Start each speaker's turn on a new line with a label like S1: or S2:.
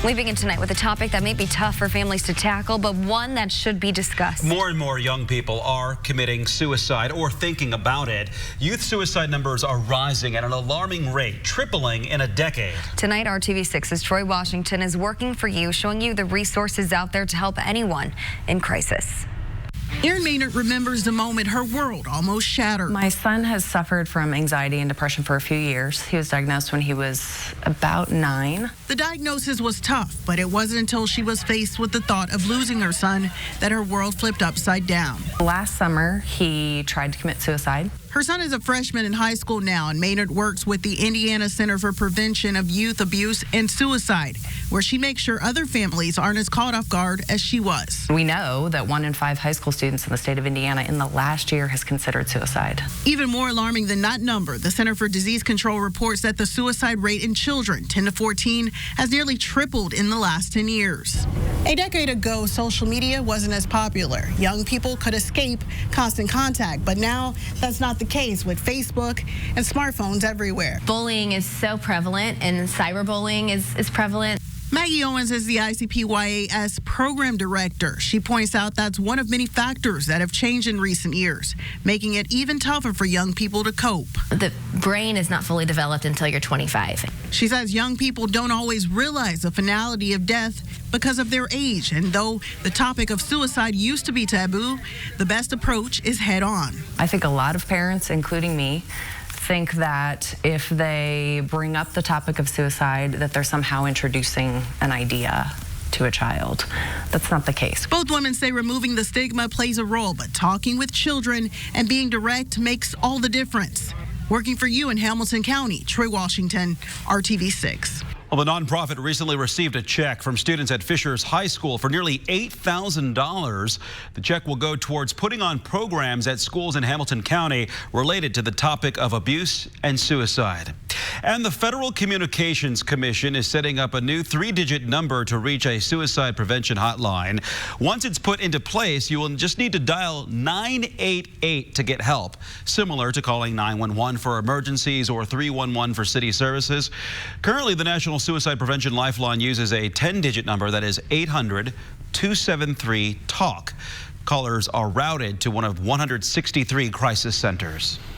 S1: We begin tonight with a topic that may be tough for families to tackle, but one that should be discussed. More and more young people are committing suicide or thinking about it. Youth suicide numbers are rising at an alarming rate, tripling in a decade. Tonight, our TV6's Troy Washington is working for you, showing you the resources out there to help anyone in crisis.
S2: Erin Maynard remembers the moment her world almost shattered.
S3: My son has suffered from anxiety and depression for a few years. He was diagnosed when he was about 9.
S2: The diagnosis was tough, but it wasn't until she was faced with the thought of losing her son that her world flipped upside down.
S3: Last summer, he tried to commit suicide.
S2: Her son is a freshman in high school now, and Maynard works with the Indiana Center for Prevention of Youth Abuse and Suicide, where she makes sure other families aren't as caught off guard as she was.
S3: We know that 1 in 5 high school students in the state of Indiana in the last year has considered suicide.
S2: Even more alarming than that number, the Center for Disease Control reports that the suicide rate in children 10 to 14 has nearly tripled in the last 10 years. A decade ago, social media wasn't as popular. Young people could escape constant contact, but now that's not the case with Facebook and smartphones everywhere.
S4: Bullying is so prevalent, and cyberbullying is prevalent.
S2: Maggie Owens is the ICPYAS program director. She points out that's one of many factors that have changed in recent years, making it even tougher for young people to cope.
S4: The brain is not fully developed until you're 25.
S2: She says young people don't always realize the finality of death because of their age. And though the topic of suicide used to be taboo, the best approach is head on.
S3: I think a lot of parents, including me, think that if they bring up the topic of suicide, that they're somehow introducing an idea to a child. That's not the case.
S2: Both women say removing the stigma plays a role, but talking with children and being direct makes all the difference. Working for you in Hamilton County, Troy Washington, RTV6.
S5: Well, the nonprofit recently received a check from students at Fishers High School for nearly $8,000. The check will go towards putting on programs at schools in Hamilton County related to the topic of abuse and suicide. And the Federal Communications Commission is setting up a new 3-digit number to reach a suicide prevention hotline. Once it's put into place, you will just need to dial 988 to get help, similar to calling 911 for emergencies or 311 for city services. Currently, the National Suicide Prevention Lifeline uses a 10-digit number that is 800-273-TALK. Callers are routed to one of 163 crisis centers.